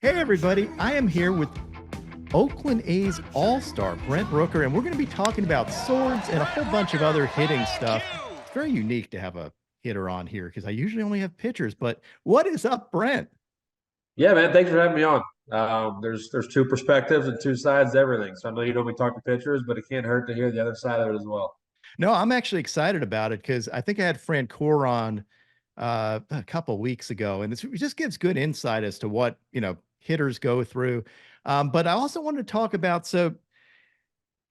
Hey, everybody. I am here with Oakland A's All-Star, Brent Rooker, and we're going to be talking about swords and a whole bunch of other hitting stuff. It's very unique to have a hitter on here because I usually only have pitchers, but what is up, Brent? Yeah, man. Thanks for having me on. There's two perspectives and two sides to everything. So I know you don't be talking pitchers, but it can't hurt to hear the other side of it as well. No, I'm actually excited about it because I think I had Fran Core on a couple weeks ago, and it just gives good insight as to what, hitters go through. But I also wanted to talk about, so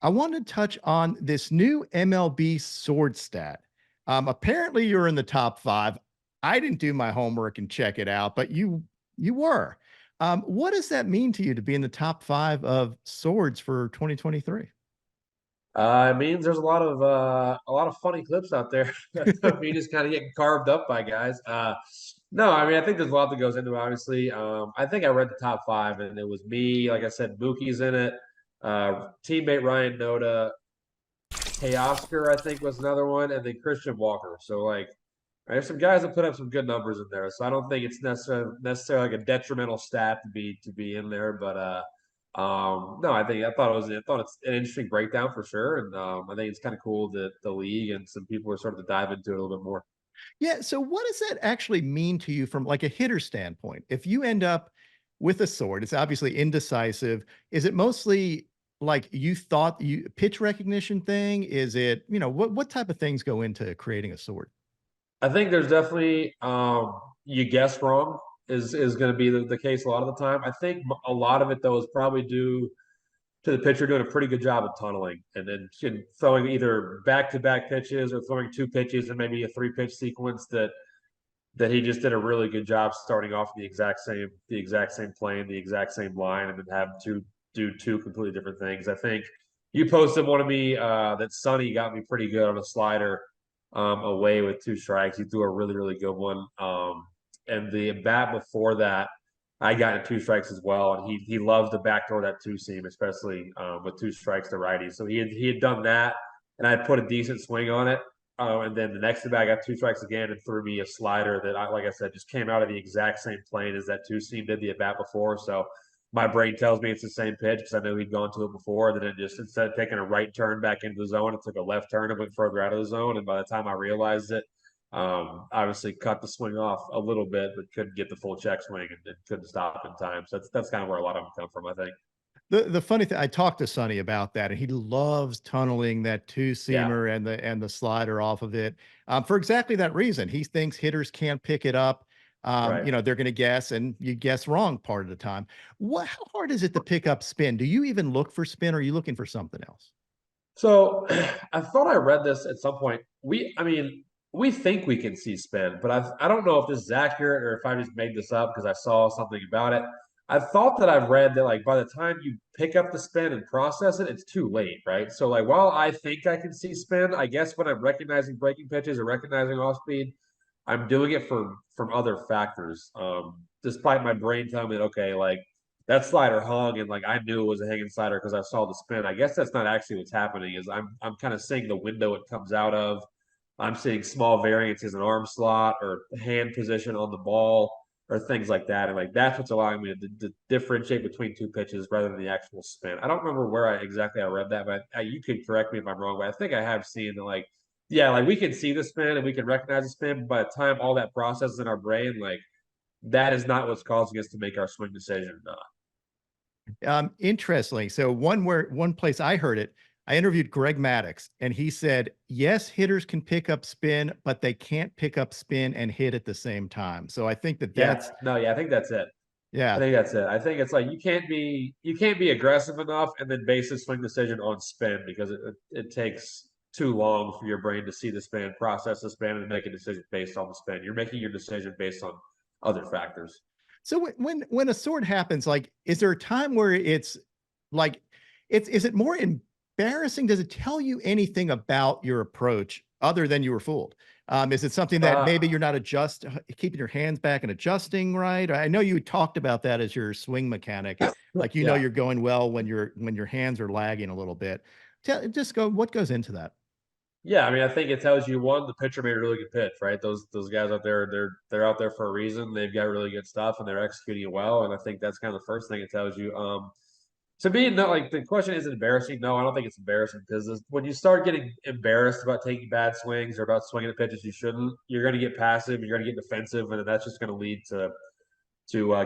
I want to touch on this new MLB sword stat. Apparently, you're in the top five. I didn't do my homework and check it out, but you were. What does that mean to you to be in the top five of swords for 2023? It means there's a lot of funny clips out there of me just kind of getting carved up by guys. No, I mean I think there's a lot that goes into it. Obviously, I think I read the top five, and it was me. Like I said, Mookie's in it. Teammate Ryan Noda, Oscar, I think was another one, and then Christian Walker. So like, there's some guys that put up some good numbers in there. So I don't think it's necessarily like a detrimental stat to be in there. But no, I thought it's an interesting breakdown for sure, and I think it's kind of cool that the league and some people are starting to dive into it a little bit more. Yeah. So, what does that actually mean to you from like a hitter standpoint? If you end up with a sword, it's obviously indecisive. Is it mostly like you thought you pitch recognition thing? Is it, what type of things go into creating a sword? I think there's definitely you guess wrong is going to be the case a lot of the time. I think a lot of it though is probably due to the pitcher doing a pretty good job of tunneling and then throwing either back-to-back pitches or throwing two pitches and maybe a three-pitch sequence that he just did a really good job starting off the exact same plane, the exact same line, and then have to do two completely different things. I think you posted one of me that Sonny got me pretty good on a slider away with two strikes. He threw a really, really good one. And the bat before that, I got in two strikes as well, and he loves to backdoor that two seam, especially with two strikes to righties. So he had done that, and I had put a decent swing on it. And then the next at bat, I got two strikes again and threw me a slider that like I said, just came out of the exact same plane as that two seam did the at bat before. So my brain tells me it's the same pitch because I know he'd gone to it before. And then it just instead of taking a right turn back into the zone, it took a left turn and went further out of the zone. And by the time I realized it, obviously cut the swing off a little bit, but couldn't get the full check swing and couldn't stop in time. So that's kind of where a lot of them come from, I think. The funny thing, I talked to Sonny about that, and he loves tunneling that two Yeah, seamer and the slider off of it, for exactly that reason. He thinks hitters can't pick it up. right. They're going to guess, and you guess wrong part of the time. How hard is it to pick up spin? Do you even look for spin, or are you looking for something else? So I thought I read this at some point. I mean, we think we can see spin, but I don't know if this is accurate or if I just made this up because I saw something about it. I thought that I've read that like by the time you pick up the spin and process it, it's too late, right? So like while I think I can see spin, I guess when I'm recognizing breaking pitches or recognizing off speed, I'm doing it from other factors. Despite my brain telling me, okay, like that slider hung and like I knew it was a hanging slider because I saw the spin. I guess that's not actually what's happening. Is I'm kind of seeing the window it comes out of. I'm seeing small variances in arm slot or hand position on the ball or things like that, and like that's what's allowing me to differentiate between two pitches rather than the actual spin. I don't remember where I read that, but you could correct me if I'm wrong. But I think I have seen that like yeah, like we can see the spin and we can recognize the spin, but by the time all that processes in our brain, like that is not what's causing us to make our swing decision. Interestingly, so one place I heard it, I interviewed Greg Maddox, and he said, yes, hitters can pick up spin, but they can't pick up spin and hit at the same time. So I think Yeah, that's, no, yeah, I think that's it. I yeah. think that's it. I think it's like you can't be aggressive enough and then base a swing decision on spin because it takes too long for your brain to see the spin, process the spin, and make a decision based on the spin. You're making your decision based on other factors. So when a sword happens, like, is there a time where it's like, is it more embarrassing? Does it tell you anything about your approach other than you were fooled? Is it something that Uh, maybe you're not keeping your hands back and adjusting right? I know you talked about that as your swing mechanic, like yeah. you're going well when your hands are lagging a little bit. Just go. What goes into that? Yeah, I mean, I think it tells you one, the pitcher made a really good pitch, right? Those guys out there, they're out there for a reason. They've got really good stuff and they're executing it well. And I think that's kind of the first thing it tells you. To me, no, like the question is embarrassing. No, I don't think it's embarrassing because when you start getting embarrassed about taking bad swings or about swinging at pitches you shouldn't, you're going to get passive, you're going to get defensive, and that's just going to lead to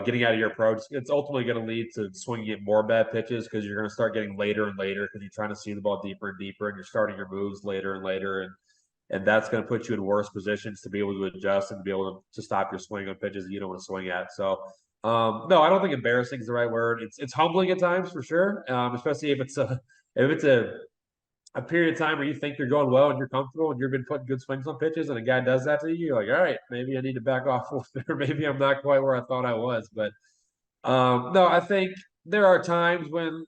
getting out of your approach. It's ultimately going to lead to swinging at more bad pitches because you're going to start getting later and later because you're trying to see the ball deeper and deeper, and you're starting your moves later and later, and that's going to put you in worse positions to be able to adjust and to be able to stop your swing on pitches that you don't want to swing at. So, no, I don't think embarrassing is the right word. It's humbling at times for sure, especially if it's a period of time where you think you're going well and you're comfortable and you've been putting good swings on pitches and a guy does that to you, you're like, all right, maybe I need to back off a little bit, or maybe I'm not quite where I thought I was. But no, I think there are times when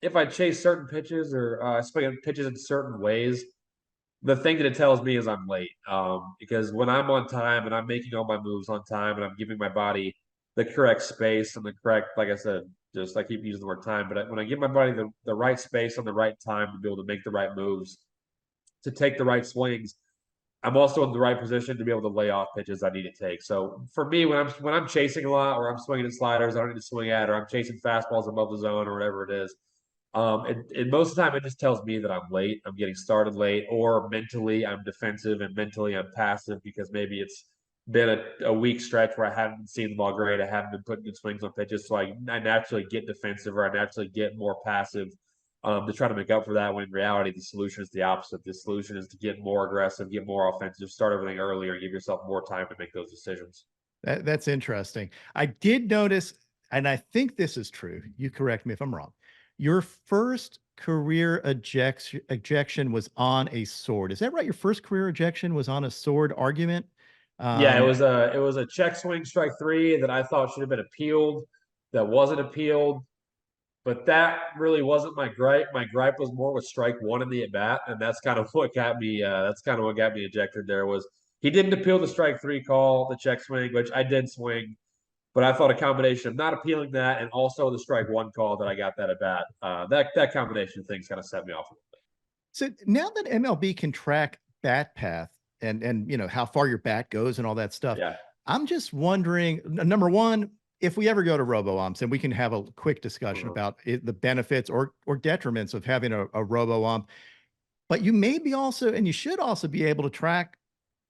if I chase certain pitches or swing pitches in certain ways, the thing that it tells me is I'm late. Because when I'm on time and I'm making all my moves on time and I'm giving my body the correct space and the correct, like I said, just I keep using the word time, but when I give my body the right space on the right time to be able to make the right moves, to take the right swings, I'm also in the right position to be able to lay off pitches I need to take. So for me, when I'm chasing a lot or I'm swinging at sliders I don't need to swing at, or I'm chasing fastballs above the zone or whatever it is, and most of the time, it just tells me that I'm late. I'm getting started late, or mentally I'm defensive and mentally I'm passive because maybe it's been a weak stretch where I haven't seen the ball great. I haven't been putting good swings on pitches, so I naturally get defensive or I naturally get more passive to try to make up for that. When in reality, the solution is the opposite. The solution is to get more aggressive, get more offensive, start everything earlier, give yourself more time to make those decisions. That's interesting. I did notice, and I think this is true. You correct me if I'm wrong. Your first career ejection was on a sword. Is that right? Your first career ejection was on a sword argument. Yeah, Um, it was a check swing strike three that I thought should have been appealed, that wasn't appealed. But that really wasn't my gripe. My gripe was more with strike one in the at bat, and that's kind of what got me. That's kind of what got me ejected. There was he didn't appeal the strike three call, the check swing, which I did swing, but I thought a combination of not appealing that and also the strike one call that I got that at bat. That combination of things kind of set me off a little bit. so now that MLB can track bat path and how far your bat goes and all that stuff, Yeah, I'm just wondering, number one, if we ever go to robo umps, and we can have a quick discussion uh, about the benefits or detriments of having a robo ump. But you may be also, and you should also be able to track,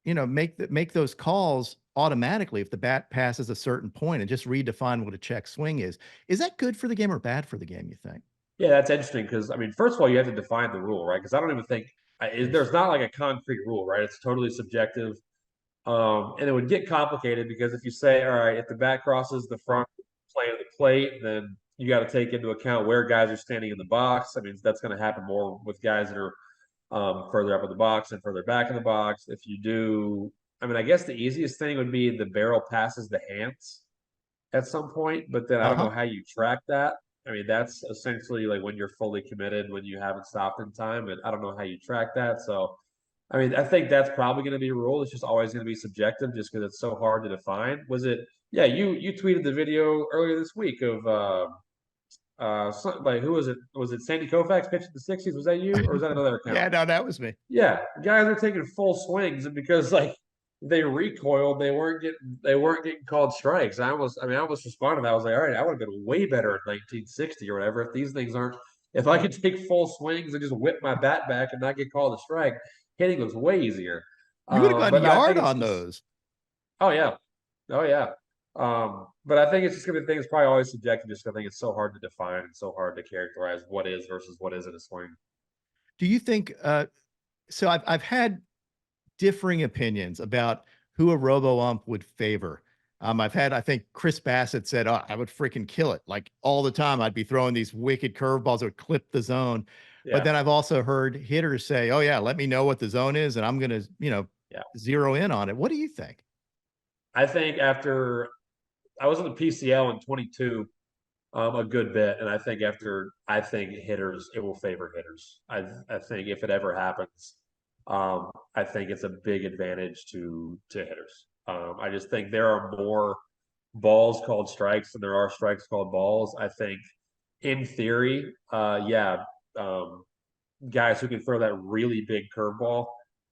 make those calls automatically if the bat passes a certain point and just redefine what a check swing is. Is that good for the game or bad for the game, you think? yeah, that's interesting because I mean, first of all, you have to define the rule, right? Because I don't even think there's not like a concrete rule, right? It's totally subjective. And it would get complicated because if you say, all right, if the bat crosses the front plane of the plate, then you got to take into account where guys are standing in the box. I mean, that's going to happen more with guys that are further up in the box and further back in the box. If you do, I mean, I guess the easiest thing would be the barrel passes the hands at some point, but then I don't know Uh-huh. how you track that. I mean, that's essentially like when you're fully committed, when you haven't stopped in time, and I don't know how you track that. So I mean, I think that's probably going to be a rule. It's just always going to be subjective, just because it's so hard to define. Was it? Yeah, you tweeted the video earlier this week of like who was it? Was it Sandy Koufax pitching the '60s? Was that you, or was that another account? Yeah, no, that was me. Yeah, guys are taking full swings, and because like they recoiled, they weren't getting called strikes. I almost responded. I was like, all right, I would have been way better in 1960 or whatever. If these things aren't, if I could take full swings and just whip my bat back and not get called a strike, hitting was way easier. You would have gone But I yard think on those. oh yeah, oh yeah. But I think it's just gonna be things probably always subjective. Just 'cause I think it's so hard to define and so hard to characterize what is versus what isn't a swing. Do you think so I've had differing opinions about who a robo ump would favor. I've had, I think Chris Bassett said, oh, I would freaking kill it. Like all the time, I'd be throwing these wicked curveballs that would clip the zone. But Yeah, then I've also heard hitters say, oh, yeah, let me know what the zone is and I'm going to, yeah. zero in on it. What do you think? I think after I was in the PCL in 22 a good bit, and I think hitters it will favor hitters. I think if it ever happens, I think it's a big advantage to hitters. I just think there are more balls called strikes than there are strikes called balls. I think in theory, yeah, um, guys who can throw that really big curveball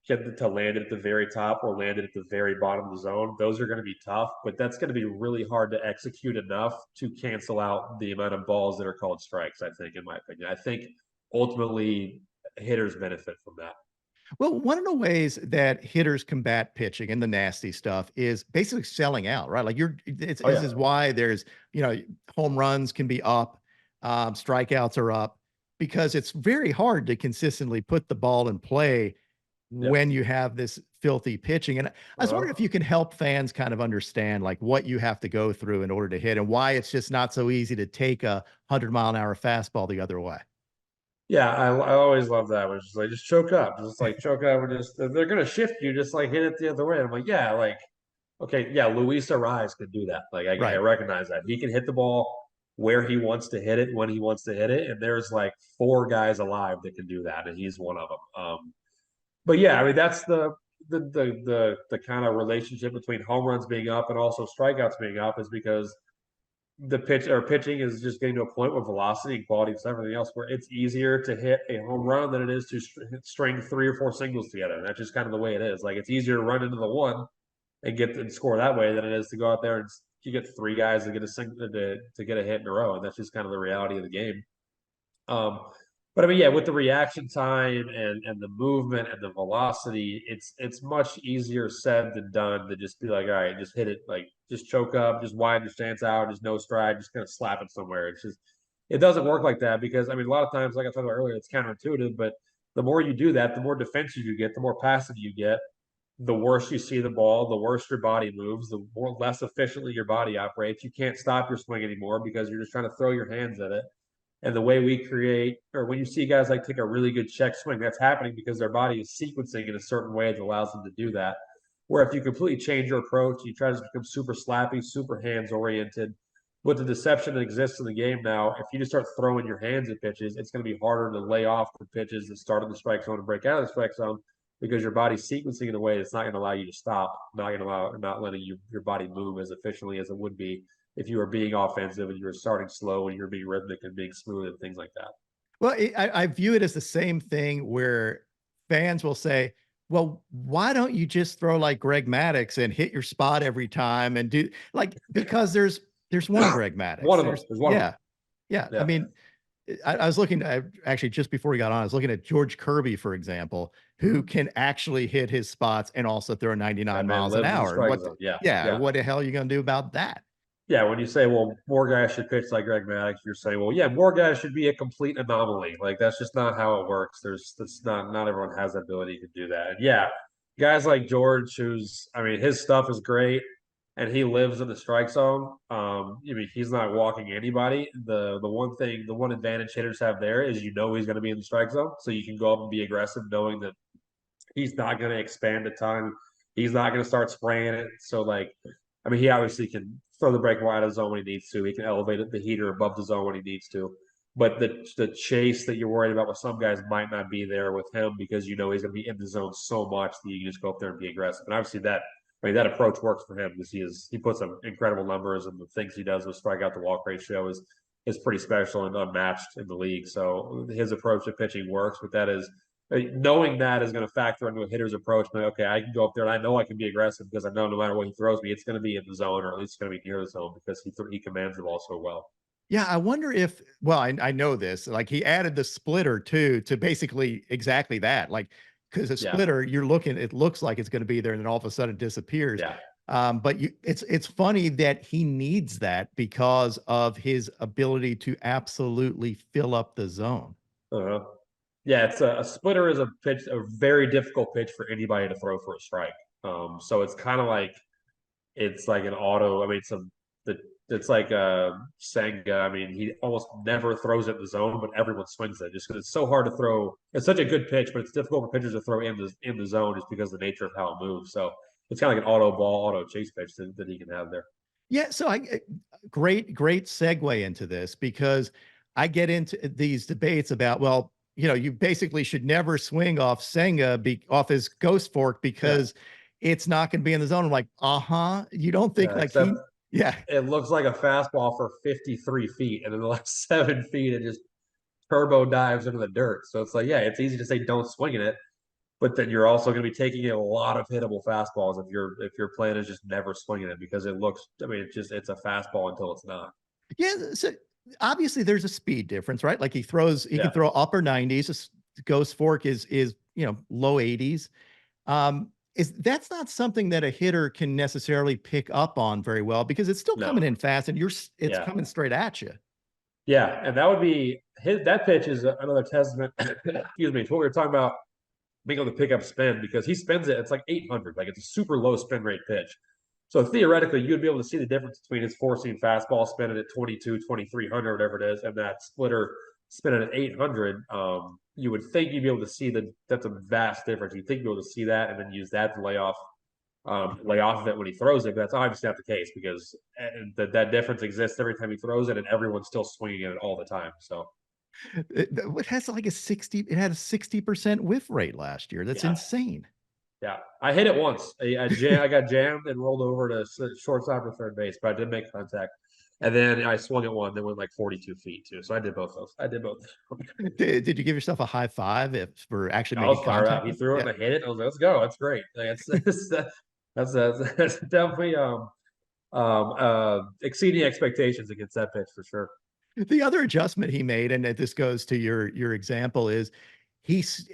get to land it at the very top or land it at the very bottom of the zone. Those are going to be tough, but that's going to be really hard to execute enough to cancel out the amount of balls that are called strikes, I think, in my opinion. I think ultimately hitters benefit from that. Well, one of the ways that hitters combat pitching and the nasty stuff is basically selling out, right? Like Oh, this yeah. is why there's, home runs can be up, strikeouts are up, because it's very hard to consistently put the ball in play Yeah. when you have this filthy pitching. And I was wondering if you can help fans kind of understand like what you have to go through in order to hit and why it's just not so easy to take a 100-mile-an-hour fastball the other way. Yeah, I always love that. It's just like just choke up, just like choke up, and just they're gonna shift you, just like hit it the other way. I'm like, yeah, like okay, yeah, Luis Ariz can do that. Like I Right. recognize that he can hit the ball where he wants to hit it when he wants to hit it, and there's like four guys alive that can do that, and he's one of them. But yeah, I mean that's the kind of relationship between home runs being up and also strikeouts being up is because the pitching is just getting to a point with velocity and quality and everything else where it's easier to hit a home run than it is to string three or four singles together. And that's just kind of the way it is. Like it's easier to run into the one and get and score that way than it is to go out there and you get three guys to get a single to get a hit in a row. And that's just kind of the reality of the game. Um, but I mean, yeah, with the reaction time and the movement and the velocity, it's much easier said than done to just be like, all right, just hit it, like just choke up, just widen your stance out, just no stride, just kind of slap it somewhere. It's just it doesn't work like that because I mean, a lot of times, like I talked about earlier, it's counterintuitive, but the more you do that, the more defensive you get, the more passive you get, the worse you see the ball, the worse your body moves, the more less efficiently your body operates. You can't stop your swing anymore because you're just trying to throw your hands at it. And the way we create, or when you see guys like take a really good check swing, that's happening because their body is sequencing in a certain way that allows them to do that. Where if you completely change your approach, you try to become super slappy, super hands oriented. With the deception that exists in the game now, if you just start throwing your hands at pitches, it's going to be harder to lay off the pitches that start in the strike zone and break out of the strike zone because your body's sequencing in a way that's not going to allow you to stop, not letting your body move as efficiently as it would be if you were being offensive and you were starting slow and you're being rhythmic and being smooth and things like that. Well, I view it as the same thing where fans will say, well, why don't you just throw like Greg Maddux and hit your spot every time and do like because there's one Greg One Maddux. of them. There's one of them. Yeah. I Yeah. mean, I was looking at actually just before we got on, I was looking at George Kirby, for example, who can actually hit his spots and also throw That 99 man miles an lives in the hour. strike zone. Yeah. Yeah, Yeah. what the hell are you going to do about that? Yeah. When you say, well, more guys should pitch like Greg Maddux, you're saying, well, yeah, more guys should be a complete anomaly. Like that's just not how it works. That's not everyone has the ability to do that. And yeah, guys like George, who's I mean, his stuff is great and he lives in the strike zone. I mean, he's not walking anybody. The one advantage hitters have there is he's going to be in the strike zone, so you can go up and be aggressive, knowing that he's not going to expand a ton. He's not going to start spraying it. So like, I mean, he obviously can throw the breakaway out of the zone when he needs to. He can elevate the heater above the zone when he needs to. But the chase that you're worried about with some guys might not be there with him because he's going to be in the zone so much that you can just go up there and be aggressive. And obviously that approach works for him because he puts some incredible numbers and the things he does with strikeout to walk ratio is pretty special and unmatched in the league. So his approach to pitching works, but that is knowing that is going to factor into a hitter's approach. But okay, I can go up there and I know I can be aggressive because I know no matter what he throws me, it's going to be in the zone or at least it's going to be near the zone because he commands the ball so well. Yeah, I wonder if, well, I know this, like he added the splitter too to basically exactly that. Like, because a Yeah, splitter, it looks like it's going to be there, and then all of a sudden it disappears. yeah, But it's funny that he needs that because of his ability to absolutely fill up the zone. uh-huh. Yeah. It's a splitter is a very difficult pitch for anybody to throw for a strike. So it's kind of like it's like an auto. I mean, it's like Senga. I mean, he almost never throws it in the zone, but everyone swings it just because it's so hard to throw. It's such a good pitch, but it's difficult for pitchers to throw in the zone just because of the nature of how it moves. So it's kind of like an auto ball, auto chase pitch that he can have there. Yeah, so great segue into this because I get into these debates about, well, you basically should never swing off Senga off his ghost fork Yeah, because it's not going to be in the zone. I'm like, you don't think yeah. like Except yeah, it looks like a fastball for 53 feet, and in the last 7 feet, it just turbo dives into the dirt. So it's like, yeah, it's easy to say don't swing at it. but then you're also going to be taking a lot of hittable fastballs if your plan is just never swinging it because it looks. I mean, it's a fastball until it's not. Yeah, so obviously there's a speed difference, right? Like he can Yeah, throw upper 90s. Ghost fork is low 80s. Is that's not something that a hitter can necessarily pick up on very well because it's still coming no, in fast and it's yeah, coming straight at you. yeah, and that would be his. That pitch is another testament. Excuse me, to what we were talking about being able to pick up spin because he spins it. It's like 800. Like it's a super low spin rate pitch. So theoretically, you'd be able to see the difference between his four seam fastball spinning at 22, 2300, whatever it is, and that splitter spinning at 800. You would think you'd be able to see that's a vast difference. You'd think you'd be able to see that and then use that to lay off of it when he throws it. But that's obviously not the case because that difference exists every time he throws it, and everyone's still swinging at it all the time. So It has like a 60, it had a 60% whiff rate last year. That's yeah, insane. yeah, I hit it once. I got jammed and rolled over to shortstop or third base, but I did make contact. And then I swung at one that went like 42 feet too. So I did both those. I did both. Did you give yourself a high five if for actually I was making fired up. contact He with? threw it Yeah. and I hit it. I was like, let's go. That's great. Like, that's definitely exceeding expectations against that pitch for sure. The other adjustment he made, and this goes to your example, is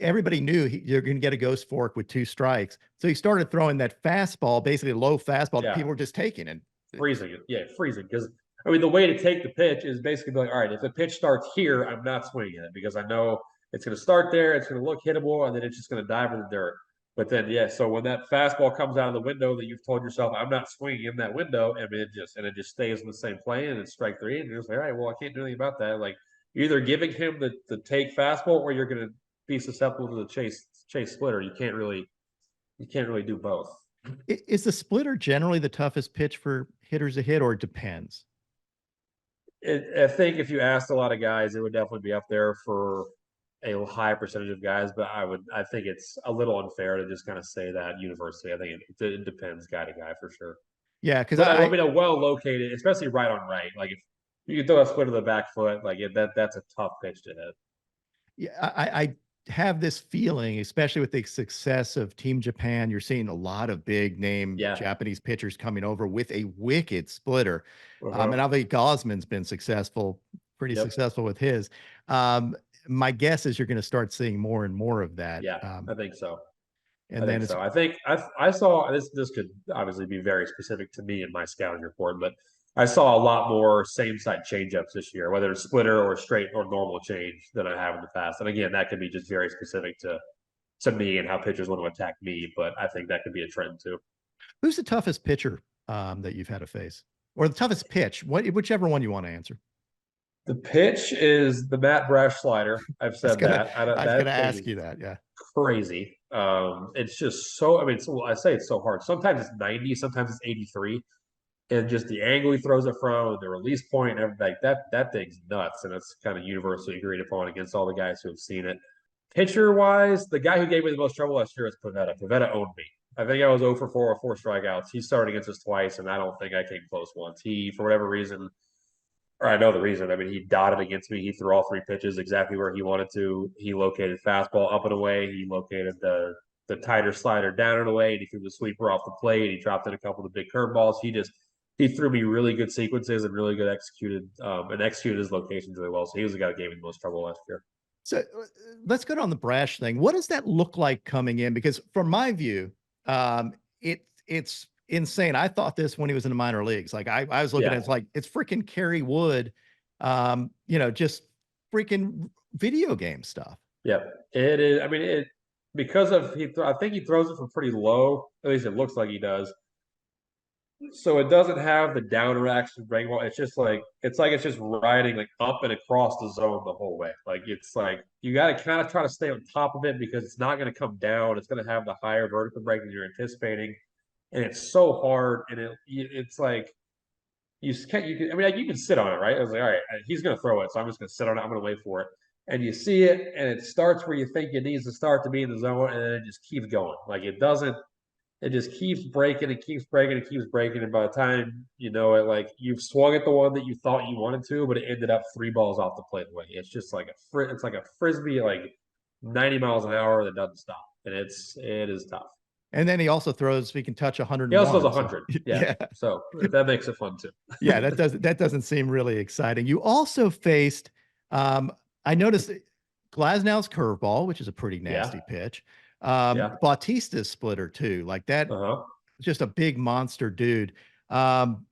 everybody knew you're going to get a ghost fork with two strikes, so he started throwing that fastball, basically a low fastball that Yeah. people were just taking. And Freezing it. Yeah, freezing. Because I mean, the way to take the pitch is basically like, all right, if the pitch starts here, I'm not swinging it because I know it's going to start there, it's going to look hittable, and then it's just going to dive in the dirt. But then, yeah, so when that fastball comes out of the window that you've told yourself, I'm not swinging in that window, I mean, it just stays in the same plane and it's strike three, and you're just like, all right, well, I can't do anything about that. Like, you're either giving him the take fastball or you're going to be susceptible to the chase splitter. You can't really do both. is the splitter generally the toughest pitch for hitters to hit, or it depends? I think if you asked a lot of guys, it would definitely be up there for a high percentage of guys. But I think it's a little unfair to just kind of say that universally. I think it depends guy to guy for sure. Yeah, because But I mean, a well located, especially right on right. Like if you can throw a split to the back foot, like that's a tough pitch to hit. yeah, I have this feeling, especially with the success of Team Japan, you're seeing a lot of big name Yeah. Japanese pitchers coming over with a wicked splitter. And Uh-huh. obviously Gosman's been successful, pretty Yep. successful with his. My guess is you're going to start seeing more and more of that. Yeah, I think so. I And then think it's so. I think I saw this. This could obviously be very specific to me in my scouting report, but I saw a lot more same side changeups this year, whether it's splitter or straight or normal change than I have in the past. And again, that could be just very specific to me and how pitchers want to attack me. But I think that could be a trend too. who's the toughest pitcher that you've had to face, or the toughest pitch, whichever one you want to answer. The pitch is the Matt Brash slider. I've I was said gonna, that. I don't, I was gonna that thing ask is you that. Yeah. crazy. It's just so. I mean, I say it's so hard. Sometimes it's 90, sometimes it's 83. And just the angle he throws it from, the release point, and everything like that thing's nuts, and it's kind of universally agreed upon against all the guys who have seen it. Pitcher wise, the guy who gave me the most trouble last year was Pavetta. Pavetta owned me. I think I was 0 for 4 or 4 strikeouts. He started against us twice, and I don't think I came close once. He, for whatever reason, or I know the reason. I mean, he dotted against me. He threw all three pitches exactly where he wanted to. He located fastball up and away. He located the tighter slider down and away, and he threw the sweeper off the plate. He dropped in a couple of the big curveballs. He threw me really good sequences and really good executed his locations really well. So he was the guy that gave me the most trouble last year. So let's go on the Brash thing. What does that look like coming in? Because from my view, it's insane. I thought this when he was in the minor leagues. Like I was looking at it's like it's freaking Kerry Wood, just freaking video game stuff. Yeah, it is. I mean, because of I think he throws it from pretty low. At least it looks like he does. So it doesn't have the down action breaking ball. It's like it's just riding like up and across the zone the whole way. Like it's like you got to kind of try to stay on top of it because it's not going to come down. It's going to have the higher vertical break than you're anticipating, and it's so hard. And it's like you can't. You can. I mean, like, you can sit on it, right? I was like, all right, he's going to throw it, so I'm just going to sit on it. I'm going to wait for it. And you see it, and it starts where you think it needs to start to be in the zone, and then it just keeps going. Like it doesn't. It just keeps breaking and keeps breaking and keeps breaking. And by the time you know it, like you've swung at the one that you thought you wanted to, but it ended up 3 balls off the plate away. It's just like it's like a frisbee, like 90 miles an hour that doesn't stop. and it is tough. And then he also throws, he can touch He also has 101. So 100. Yeah. yeah. So that makes it fun too. Yeah, that doesn't seem really exciting. You also faced, I noticed Glasnow's curveball, which is a pretty Yeah. nasty pitch. Yeah. Bautista's splitter too, like that, Uh-huh. just a big monster dude. Um,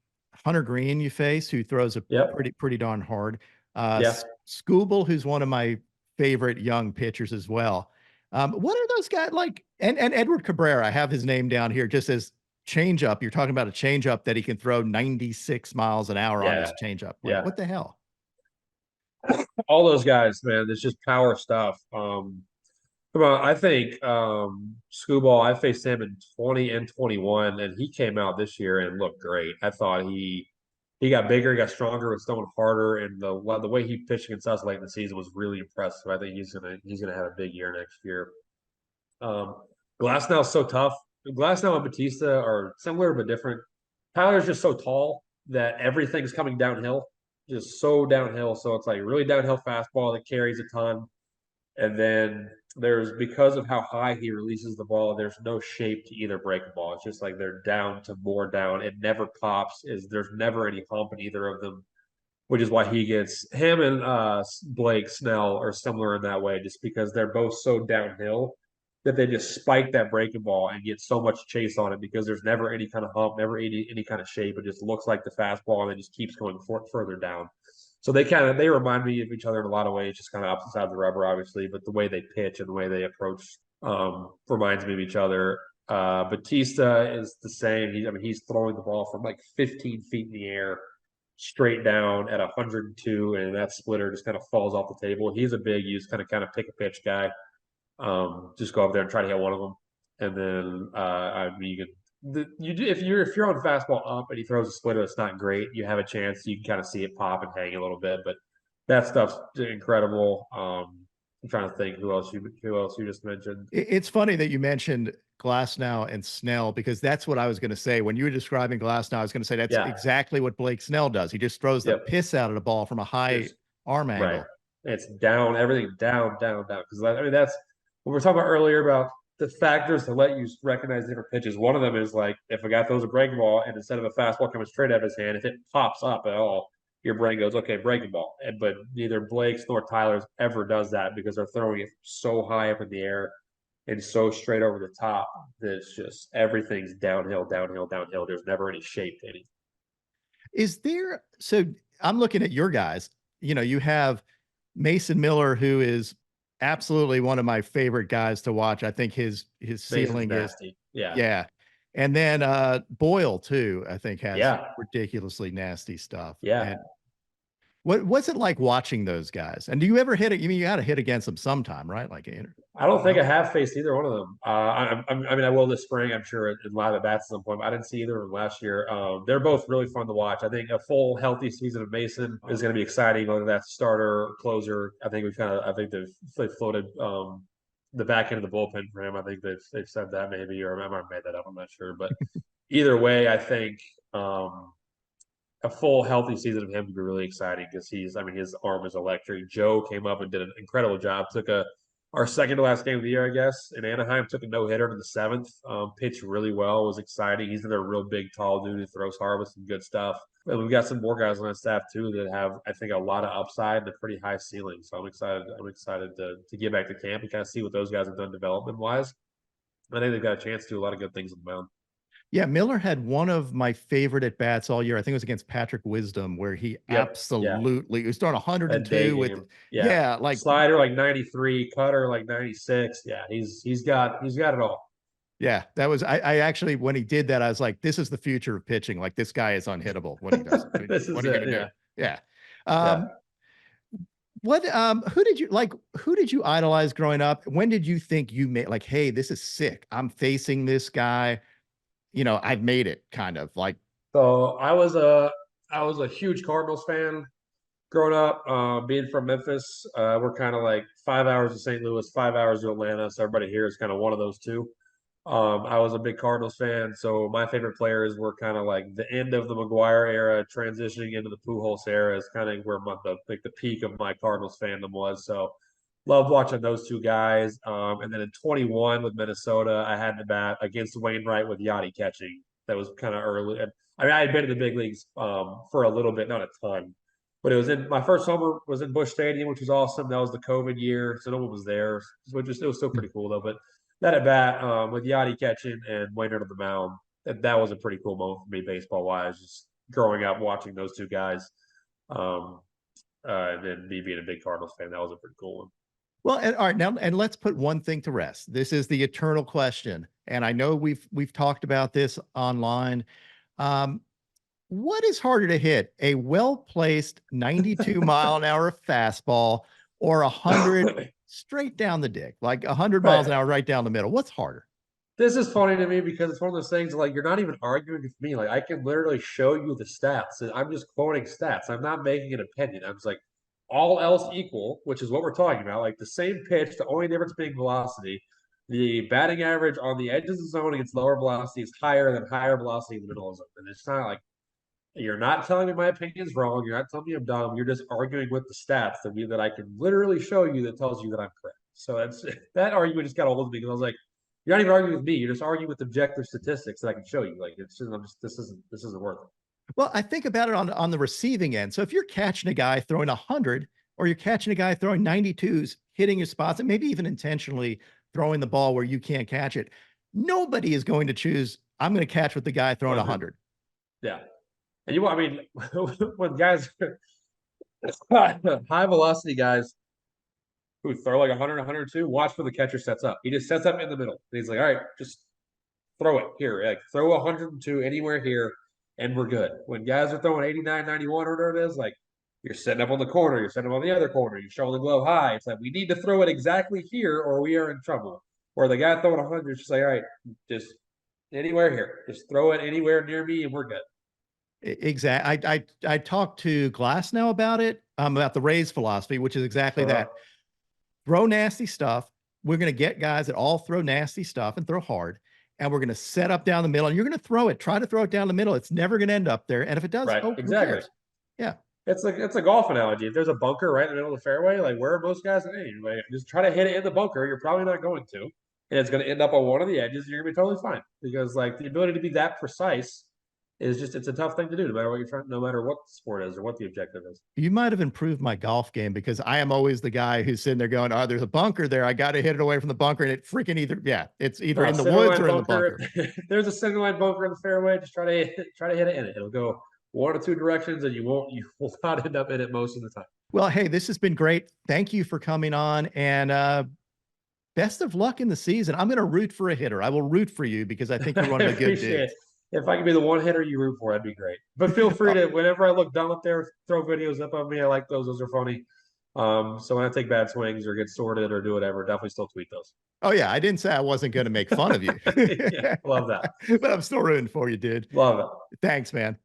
Hunter Green you face, who throws a Yep. pretty darn hard. Yeah. Scooble, who's one of my favorite young pitchers as well. What are those guys like? And Edward Cabrera, I have his name down here just as changeup. You're talking about a changeup that he can throw 96 miles an hour on Yeah. his changeup. Like, Yeah. what the hell? All those guys, man, it's just power stuff. Come on, I think Screwball, I faced him in 20 and 21, and he came out this year and looked great. I thought he got bigger, he got stronger, was throwing harder, and the way he pitched against us late in the season was really impressive. I think he's gonna have a big year next year. Um, Glasnow's so tough. Glasnow and Batista are similar but different. Tyler's just so tall that everything's coming downhill, just so downhill. So it's like really downhill fastball that carries a ton. And then because of how high he releases the ball, there's no shape to either break the ball. It's just like they're down to more down. It never pops. There's never any hump in either of them, which is why him and Blake Snell are similar in that way, just because they're both so downhill that they just spike that breaking ball and get so much chase on it because there's never any kind of hump, never any kind of shape. It just looks like the fastball and it just keeps going further down. So they remind me of each other in a lot of ways, just kind of opposite sides of the rubber, obviously, but the way they pitch and the way they approach reminds me of each other. Batista is the same. He's throwing the ball from like 15 feet in the air straight down at 102, and that splitter just kind of falls off the table. He's a big use kind of pick a pitch guy. Just go up there and try to hit one of them, and then if you're on fastball up and he throws a splitter that's not great, you have a chance. You can kind of see it pop and hang a little bit, but that stuff's incredible. I'm trying to think who else you just mentioned. It's funny that you mentioned Glasnow and Snell because that's what I was going to say. When you were describing Glasnow, I was going to say that's Yeah. exactly what Blake Snell does. He just throws the Yep. piss out of the ball from a high Just arm right. angle. It's down, everything down, down, down. Because that's what we were talking about earlier about the factors to let you recognize different pitches. One of them is like if a guy throws a breaking ball and instead of a fastball coming straight out of his hand, if it pops up at all, your brain goes, okay, breaking ball. But neither Blake's nor Tyler's ever does that because they're throwing it so high up in the air and so straight over the top that it's just everything's downhill, downhill, downhill. There's never any shape to anything. Is there, so I'm looking at your guys, you have Mason Miller, who is absolutely one of my favorite guys to watch. I think his ceiling is nasty. Yeah. Yeah. And then Boyle too, I think has Yeah. ridiculously nasty stuff. Yeah. And what's it like watching those guys? And do you ever hit it? You mean you got to hit against them sometime, right? Like I don't think I have faced either one of them. I will this spring, I'm sure, in live at bats at some point. But I didn't see either of them last year. They're both really fun to watch. I think a full healthy season of Mason is going to be exciting, whether that's starter or closer. I think they've floated the back end of the bullpen for him. I think they've said that maybe, or I might have made that up. I'm not sure, but either way, I think a full healthy season of him would be really exciting because his arm is electric. Joe came up and did an incredible job. Took our second to last game of the year, I guess, in Anaheim. Took a no hitter in the seventh. Pitched really well. Was exciting. He's another real big, tall dude who throws hard with some good stuff. And we've got some more guys on that staff too that have, I think, a lot of upside and a pretty high ceiling. So I'm excited. I'm excited to get back to camp and kind of see what those guys have done development wise. I think they've got a chance to do a lot of good things on the mound. Yeah, Miller had one of my favorite at bats all year. I think it was against Patrick Wisdom, where he absolutely he was throwing 102 with like slider like 93, cutter like 96. Yeah, he's got it all. Yeah, that was I actually when he did that, I was like, this is the future of pitching. Like this guy is unhittable when he does it. What are you gonna do? Yeah. Who did you idolize growing up? When did you think you made like, hey, this is sick? I'm facing this guy. I've made it kind of like. So I was a huge Cardinals fan growing up. Being from Memphis, we're kind of like 5 hours to St. Louis, 5 hours to Atlanta. So everybody here is kind of one of those two. I was a big Cardinals fan, so my favorite players were kind of like the end of the McGuire era, transitioning into the Pujols era is kind of where the peak of my Cardinals fandom was. So Loved watching those two guys. And then in 21 with Minnesota, I had to bat against Wainwright with Yachty catching. That was kind of early. And I mean, I had been in the big leagues for a little bit, not a ton, but it was in my first summer was in Busch Stadium, which was awesome. That was the COVID year, so no one was there, which was it was still pretty cool though. But that at bat with Yachty catching and Wainwright on the mound, that was a pretty cool moment for me baseball wise. Just growing up watching those two guys, um, and then me being a big Cardinals fan, that was a pretty cool one. Well, and all right, now and let's put one thing to rest. This is the eternal question, and I know we've talked about this online. Um, what is harder to hit, a well-placed 92-mile-an-hour fastball or 100 straight down the dick, like 100 miles an hour right down the middle? What's harder? This is funny to me because it's one of those things like you're not even arguing with me. Like I can literally show you the stats. And I'm just quoting stats. I'm not making an opinion. I'm just like all else equal, which is what we're talking about. Like the same pitch, the only difference being velocity. The batting average on the edges of the zone against lower velocity is higher than higher velocity in the middle of the zone. And it's not like you're not telling me my opinion is wrong. You're not telling me I'm dumb. You're just arguing with the stats that I can literally show you that tells you that I'm correct. So that's that argument just got a hold of me because I was like, you're not even arguing with me. You're just arguing with objective statistics that I can show you. Like it's just, this isn't worth it. Well, I think about it on the receiving end. So if you're catching a guy throwing 100 or you're catching a guy throwing 92s, hitting his spots, and maybe even intentionally throwing the ball where you can't catch it, nobody is going to choose, I'm going to catch with the guy throwing 100. Yeah. And I mean, when guys, high velocity guys who throw like 100, 102, watch where the catcher sets up. He just sets up in the middle. And he's like, all right, just throw it here. Like throw 102 anywhere here, and we're good. When guys are throwing 89, 91, or whatever it is, like you're setting up on the corner, you're setting up on the other corner, you're showing the glove high. It's like we need to throw it exactly here or we are in trouble. Or the guy throwing 100 is just like, all right, just anywhere here. Just throw it anywhere near me and we're good. Exactly. I talked to Glasnow about it, about the Rays philosophy, which is exactly that. Throw nasty stuff. We're going to get guys that all throw nasty stuff and throw hard. And we're going to set up down the middle and you're going to throw it. Try to throw it down the middle. It's never going to end up there. And if it does, oh, exactly. Yeah. It's a golf analogy. If there's a bunker right in the middle of the fairway, like where are most guys aiming? Like, just try to hit it in the bunker. You're probably not going to. And it's going to end up on one of the edges. You're going to be totally fine because like the ability to be that precise is just, it's a tough thing to do no matter what you're trying, no matter what the sport is or what the objective is. You might have improved my golf game because I am always the guy who's sitting there going, oh, there's a bunker there. I got to hit it away from the bunker. And it freaking it's either in the woods or in the bunker. There's a single line bunker in the fairway. Just try to hit it in it. It'll go one or two directions and you will not end up in it most of the time. Well, hey, this has been great. Thank you for coming on and, best of luck in the season. I'm going to root for a hitter. I will root for you because I think you're one of the good dudes. If I can be the one hitter you root for, that'd be great. But feel free to, whenever I look dumb up there, throw videos up of me. I like those. Those are funny. So when I take bad swings or get sorted or do whatever, definitely still tweet those. Oh, yeah. I didn't say I wasn't going to make fun of you. Yeah, love that. But I'm still rooting for you, dude. Love it. Thanks, man.